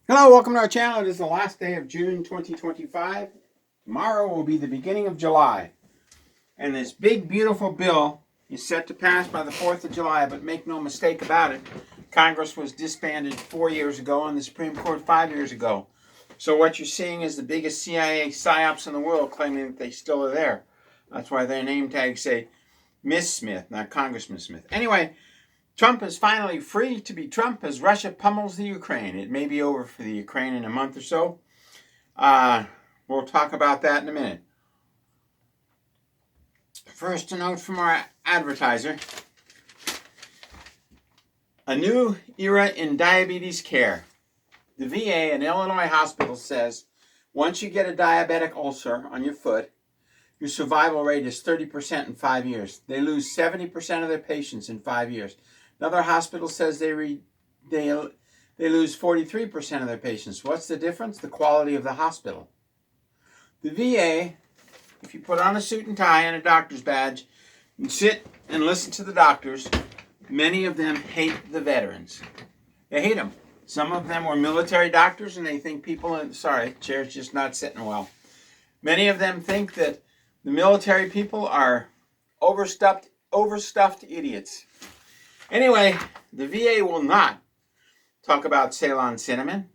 Hello, welcome to our channel. It is the last day of June 2025. Tomorrow will be the beginning of July. And this big, beautiful bill is set to pass by the 4th of July, but make no mistake about it, Congress was disbanded 4 years ago and the Supreme Court 5 years ago. So what you're seeing is the biggest CIA psyops in the world claiming that they still are there. That's why their name tags say Miss Smith, not Congressman Smith. Anyway, Trump is finally free to be Trump as Russia pummels the Ukraine. It may be over for the Ukraine in a month or so. We'll talk about that in a minute. First, a note from our advertiser. A new era in diabetes care. The VA, an Illinois hospital, says once you get a diabetic ulcer on your foot, your survival rate is 30% in 5 years. They lose 70% of their patients in 5 years. Another hospital says they lose 43% of their patients. What's the difference? The quality of the hospital. The VA, if you put on a suit and tie and a doctor's badge and sit and listen to the doctors, many of them hate the veterans. They hate them. Some of them were military doctors and they think chair's just not sitting well. Many of them think that the military people are overstuffed idiots. Anyway, the VA will not talk about Ceylon cinnamon.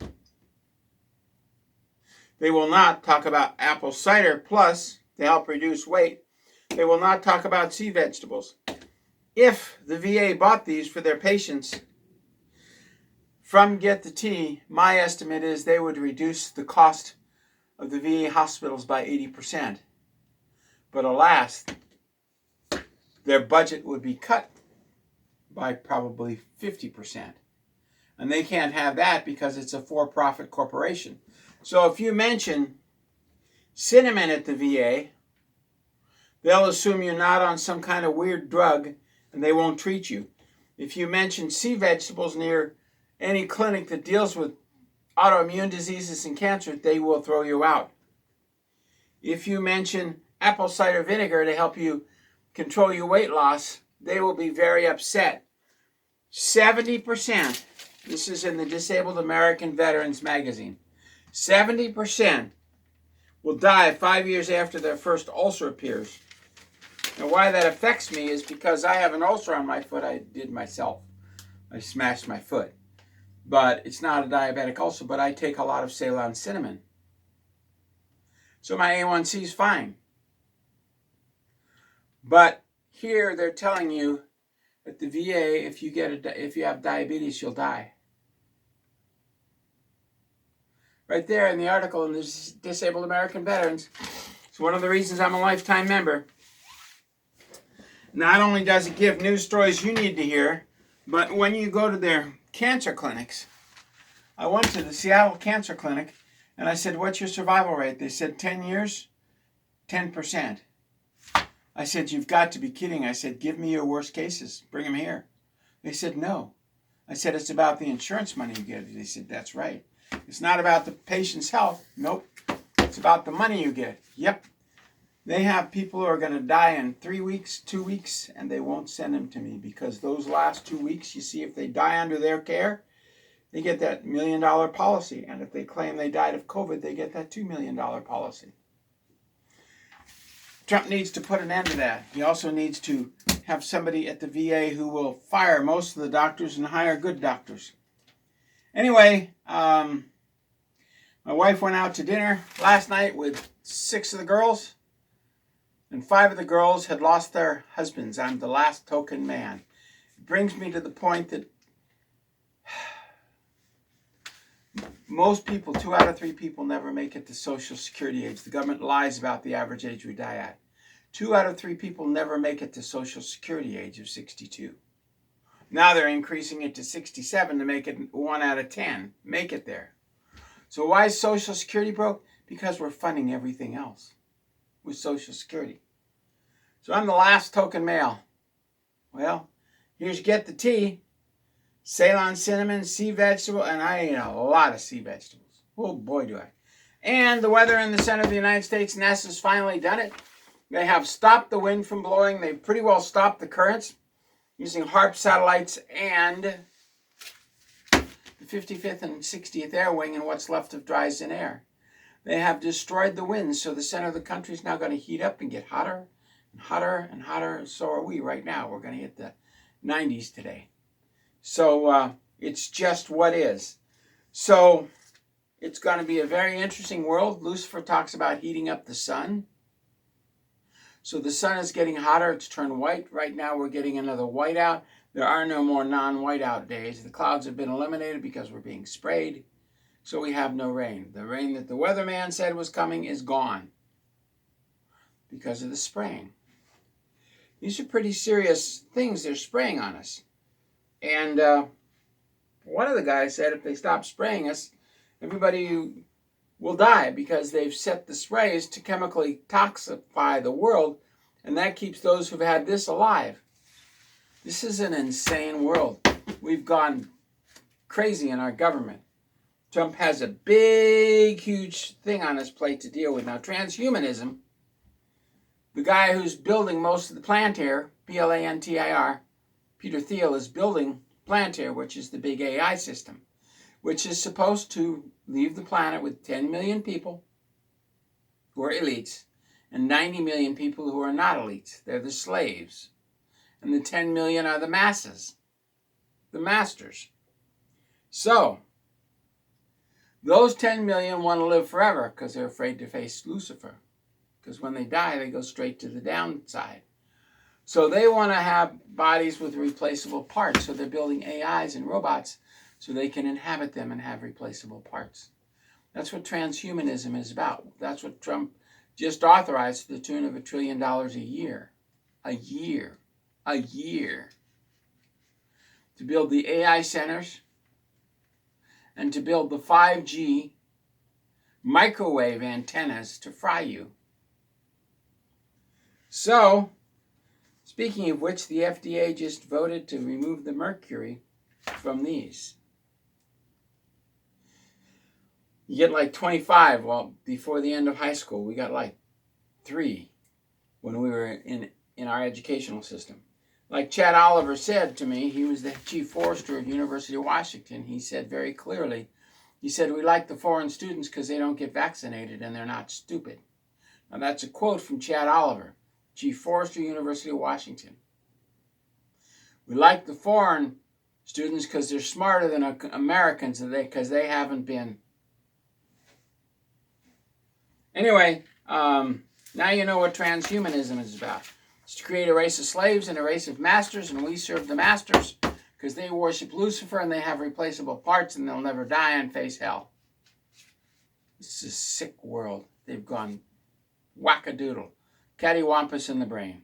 They will not talk about apple cider plus to help reduce weight. They will not talk about sea vegetables. If the VA bought these for their patients from Get the Tea, my estimate is they would reduce the cost of the VA hospitals by 80%. But alas, their budget would be cut by probably 50%. And they can't have that because it's a for-profit corporation. So if you mention cinnamon at the VA, they'll assume you're not on some kind of weird drug and they won't treat you. If you mention sea vegetables near any clinic that deals with autoimmune diseases and cancer, they will throw you out. If you mention apple cider vinegar to help you control your weight loss, they will be very upset. 70%, this is in the Disabled American Veterans magazine, 70% will die 5 years after their first ulcer appears. Now why that affects me is because I have an ulcer on my foot I did myself. I smashed my foot. But it's not a diabetic ulcer, but I take a lot of Ceylon cinnamon. So my A1C is fine. But here they're telling you at the VA, if you have diabetes, you'll die. Right there in the article in the Disabled American Veterans, it's one of the reasons I'm a lifetime member. Not only does it give news stories you need to hear, but when you go to their cancer clinics, I went to the Seattle Cancer Clinic and I said, what's your survival rate? They said 10 years, 10%. I said, you've got to be kidding. I said, give me your worst cases. Bring them here. They said, no. I said, it's about the insurance money you get. They said, that's right. It's not about the patient's health. Nope. It's about the money you get. Yep. They have people who are going to die in 3 weeks, 2 weeks, and they won't send them to me because those last 2 weeks, you see, if they die under their care, they get that $1 million policy. And if they claim they died of COVID, they get that $2 million policy. Trump needs to put an end to that. He also needs to have somebody at the VA who will fire most of the doctors and hire good doctors. Anyway, my wife went out to dinner last night with 6 of the girls, and 5 of the girls had lost their husbands. I'm the last token man. It brings me to the point that most people, 2 out of 3 people, never make it to Social Security age. The government lies about the average age we die at. 2 out of 3 people never make it to Social Security age of 62. Now they're increasing it to 67 to make it 1 out of 10 make it there. So why is Social Security broke? Because we're funding everything else with Social Security. So I'm the last token male. Well, here's Get the Tea. Ceylon cinnamon, sea vegetable, and I eat a lot of sea vegetables. Oh boy, do I. And the weather in the center of the United States, NASA's finally done it. They have stopped the wind from blowing. They've pretty well stopped the currents using HARP satellites and the 55th and 60th Air Wing and what's left of Dresden Air. They have destroyed the winds, so the center of the country is now going to heat up and get hotter and hotter and hotter. So are we right now. We're going to hit the 90s today. So it's just what is. So it's going to be a very interesting world. Lucifer talks about heating up the sun. So the sun is getting hotter. It's turned white. Right now we're getting another whiteout. There are no more non-whiteout days. The clouds have been eliminated because we're being sprayed. So we have no rain. The rain that the weatherman said was coming is gone because of the spraying. These are pretty serious things they're spraying on us. And one of the guys said if they stop spraying us, everybody will die because they've set the sprays to chemically toxify the world, and that keeps those who've had this alive. This is an insane world. We've gone crazy in our government. Trump has a big, huge thing on his plate to deal with. Now, transhumanism, the guy who's building most of the Plantair, Plantir, Peter Thiel, is building Plantair, which is the big AI system, which is supposed to leave the planet with 10 million people who are elites and 90 million people who are not elites. They're the slaves. And the 10 million are the masses, the masters. So, those 10 million want to live forever because they're afraid to face Lucifer. Because when they die, they go straight to the downside. So they want to have bodies with replaceable parts. So they're building AIs and robots so they can inhabit them and have replaceable parts. That's what transhumanism is about. That's what Trump just authorized to the tune of $1 trillion a year. A year. A year. To build the AI centers and to build the 5G microwave antennas to fry you. So, speaking of which, the FDA just voted to remove the mercury from these. You get like 25. Well, before the end of high school, we got like 3 when we were in our educational system. Like Chad Oliver said to me, he was the chief forester of University of Washington. He said very clearly, he said, we like the foreign students because they don't get vaccinated and they're not stupid. Now that's a quote from Chad Oliver, chief forester, University of Washington. We like the foreign students because they're smarter than Americans because they haven't been. Anyway, now you know what transhumanism is about. It's to create a race of slaves and a race of masters, and we serve the masters because they worship Lucifer and they have replaceable parts and they'll never die and face hell. This is a sick world. They've gone wackadoodle, cattywampus in the brain.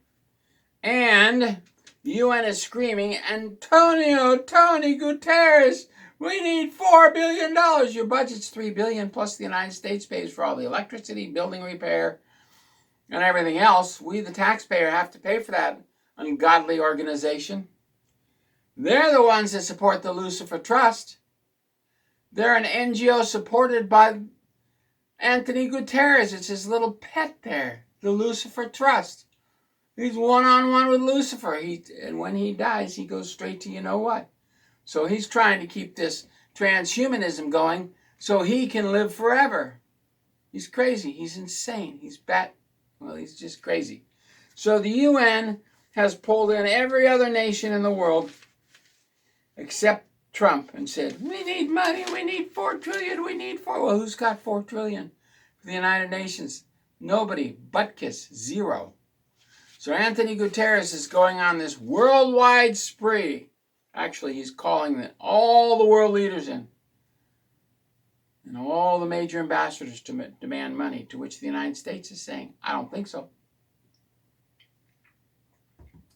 And the UN is screaming, Tony Guterres, we need $4 billion. Your budget's $3 billion, plus the United States pays for all the electricity, building repair, and everything else. We, the taxpayer, have to pay for that ungodly organization. They're the ones that support the Lucifer Trust. They're an NGO supported by Anthony Guterres. It's his little pet there, the Lucifer Trust. He's one-on-one with Lucifer. And when he dies, he goes straight to you know what. So he's trying to keep this transhumanism going so he can live forever. He's crazy. He's insane. He's he's just crazy. So the UN has pulled in every other nation in the world except Trump and said, we need money. We need $4 trillion. We need Well, who's got $4 trillion for the United Nations? Nobody. Butt-kiss. Zero. So Anthony Guterres is going on this worldwide spree. Actually, he's calling all the world leaders in and all the major ambassadors to demand money, to which the United States is saying, I don't think so.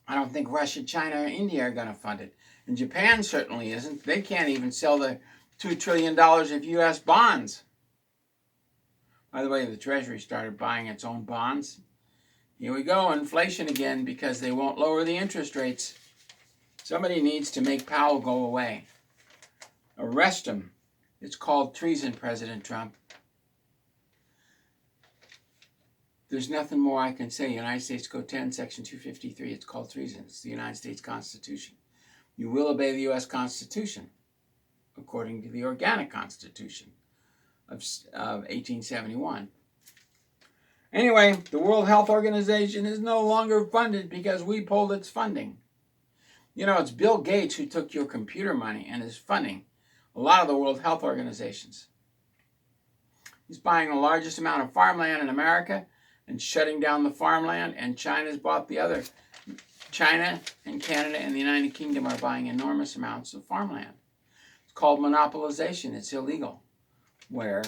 I don't think Russia, China, or India are going to fund it. And Japan certainly isn't. They can't even sell the $2 trillion of U.S. bonds. By the way, the Treasury started buying its own bonds. Here we go, inflation again, because they won't lower the interest rates. Somebody needs to make Powell go away. Arrest him. It's called treason, President Trump. There's nothing more I can say. United States Code 10, Section 253. It's called treason. It's the United States Constitution. You will obey the U.S. Constitution. according to the Organic Constitution of 1871. Anyway, the World Health Organization is no longer funded because we pulled its funding. You know, it's Bill Gates who took your computer money and is funding a lot of the World Health Organizations. He's buying the largest amount of farmland in America and shutting down the farmland, and China's bought the other. China and Canada and the United Kingdom are buying enormous amounts of farmland. It's called monopolization. It's illegal. Where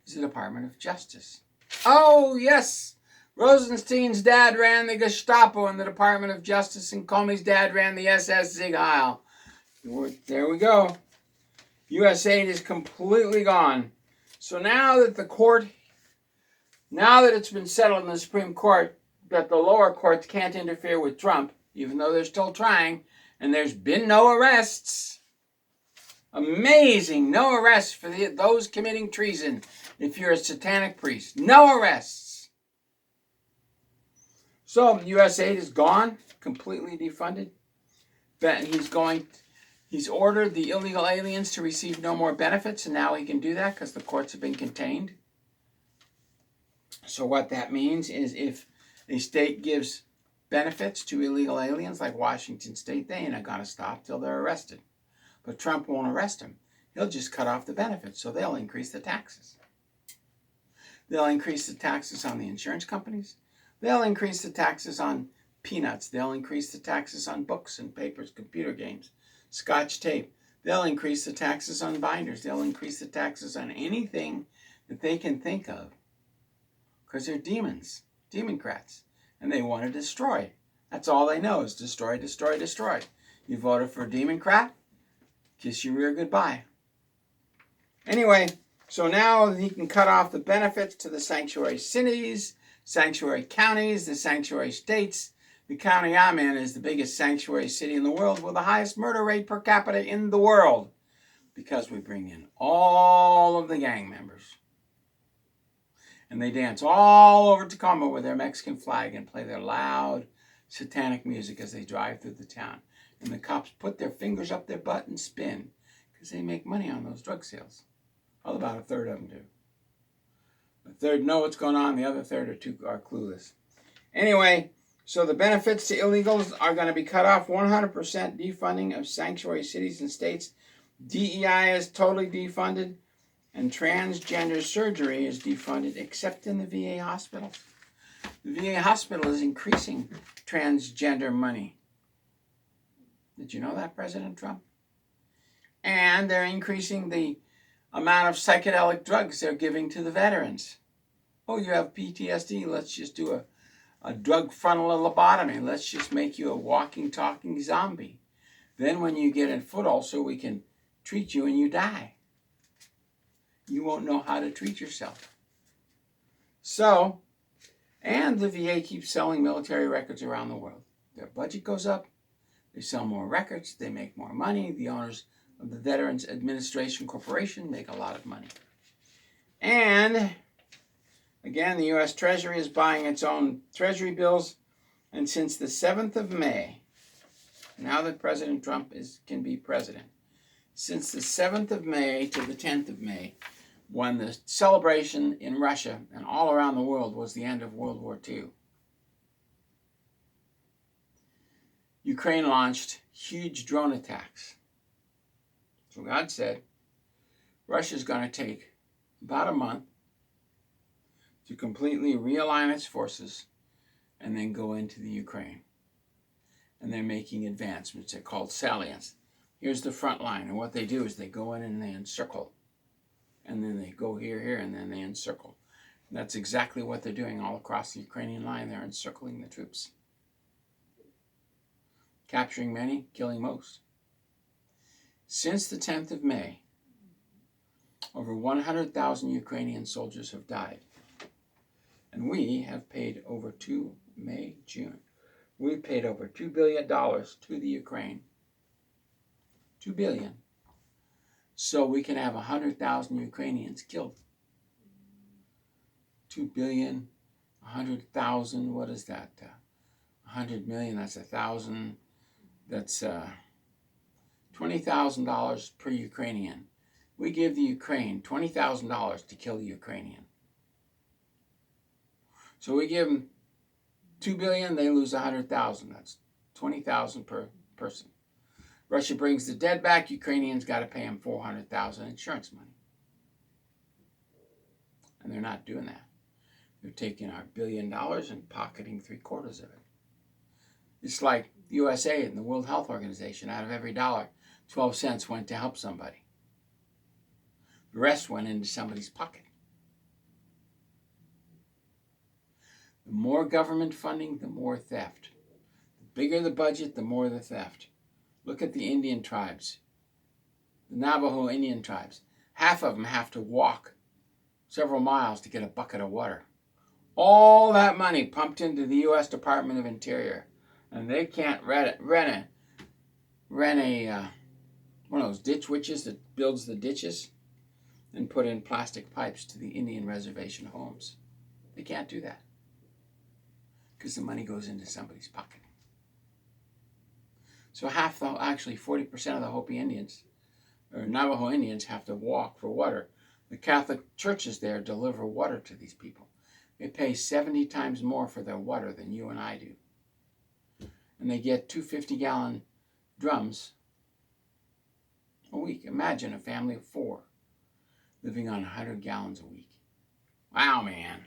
is the Department of Justice? Oh, yes! Rosenstein's dad ran the Gestapo in the Department of Justice, and Comey's dad ran the SS Sieg Heil. There we go. U.S. aid is completely gone. So now that it's been settled in the Supreme Court that the lower courts can't interfere with Trump, even though they're still trying, and there's been no arrests. Amazing, no arrests for those committing treason if you're a satanic priest. No arrests. So U.S. aid is gone, completely defunded. He's ordered the illegal aliens to receive no more benefits, and now he can do that because the courts have been contained. So what that means is if a state gives benefits to illegal aliens like Washington State, they ain't going to stop till they're arrested. But Trump won't arrest them. He'll just cut off the benefits, so they'll increase the taxes. They'll increase the taxes on the insurance companies. They'll increase the taxes on peanuts. They'll increase the taxes on books and papers, computer games, Scotch tape. They'll increase the taxes on binders. They'll increase the taxes on anything that they can think of. Because they're demons, demoncrats, and they want to destroy. That's all they know is destroy, destroy, destroy. You voted for a democrat? Kiss your rear goodbye. Anyway, so now he can cut off the benefits to the sanctuary cities, sanctuary counties, the sanctuary states. The county I'm in is the biggest sanctuary city in the world with the highest murder rate per capita in the world because we bring in all of the gang members. And they dance all over Tacoma with their Mexican flag and play their loud satanic music as they drive through the town. And the cops put their fingers up their butt and spin because they make money on those drug sales. Well, about a third of them do. A third know what's going on. The other third are clueless. Anyway, so the benefits to illegals are going to be cut off. 100% defunding of sanctuary cities and states. DEI is totally defunded. And transgender surgery is defunded except in the VA hospitals. The VA hospital is increasing transgender money. Did you know that, President Trump? And they're increasing the amount of psychedelic drugs they're giving to the veterans. Oh, you have PTSD? Let's just do a drug frontal lobotomy. Let's just make you a walking, talking zombie. Then when you get a foot ulcer, we can treat you and you die. You won't know how to treat yourself. So, and the VA keeps selling military records around the world. Their budget goes up. They sell more records. They make more money. The owners of the Veterans Administration Corporation make a lot of money. And, again, the U.S. Treasury is buying its own Treasury bills. And since the 7th of May, now that President Trump can be president, since the 7th of May to the 10th of May, when the celebration in Russia and all around the world was the end of World War II, Ukraine launched huge drone attacks. So God said, Russia's going to take about a month to completely realign its forces and then go into the Ukraine. And they're making advancements. They're called salients. Here's the front line. And what they do is they go in and they encircle. And then they go here, and then they encircle. And that's exactly what they're doing all across the Ukrainian line. They're encircling the troops. Capturing many, killing most. Since the 10th of May, over 100,000 Ukrainian soldiers have died. And we have paid over June. We've paid over $2 billion to the Ukraine. $2 billion. So we can have 100,000 Ukrainians killed. 2 billion, 100,000, what is that? 100 million, that's 1,000. That's $20,000 per Ukrainian. We give the Ukraine $20,000 to kill the Ukrainian. So we give them $2 billion, they lose $100,000. That's $20,000 per person. Russia brings the dead back. Ukrainians got to pay them $400,000 insurance money. And they're not doing that. They're taking our $1 billion and pocketing 3/4 of it. It's like the USA and the World Health Organization. Out of every dollar, 12 cents went to help somebody. The rest went into somebody's pocket. The more government funding, the more theft. The bigger the budget, the more the theft. Look at the Indian tribes, the Navajo Indian tribes. Half of them have to walk several miles to get a bucket of water. All that money pumped into the U.S. Department of Interior, and they can't rent a one of those ditch witches that builds the ditches and put in plastic pipes to the Indian reservation homes. They can't do that because the money goes into somebody's pocket. So actually 40% of the Hopi Indians or Navajo Indians have to walk for water. The Catholic churches there deliver water to these people. They pay 70 times more for their water than you and I do. And they get 2 50-gallon drums a week. Imagine a family of 4 living on 100 gallons a week. Wow, man.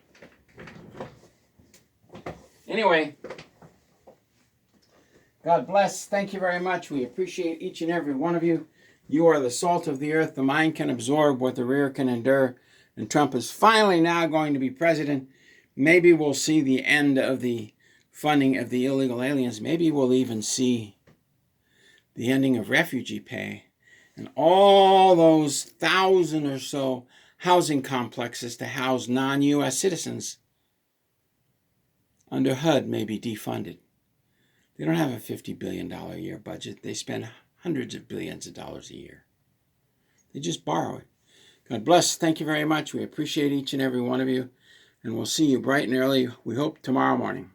Anyway, God bless. Thank you very much. We appreciate each and every one of you. You are the salt of the earth. The mind can absorb what the rear can endure. And Trump is finally now going to be president. Maybe we'll see the end of the funding of the illegal aliens. Maybe we'll even see the ending of refugee pay and all those 1,000 or so housing complexes to house non-U.S. citizens under HUD may be defunded. They don't have a $50 billion a year budget. They spend hundreds of billions of dollars a year. They just borrow it. God bless. Thank you very much. We appreciate each and every one of you. And we'll see you bright and early, we hope, tomorrow morning.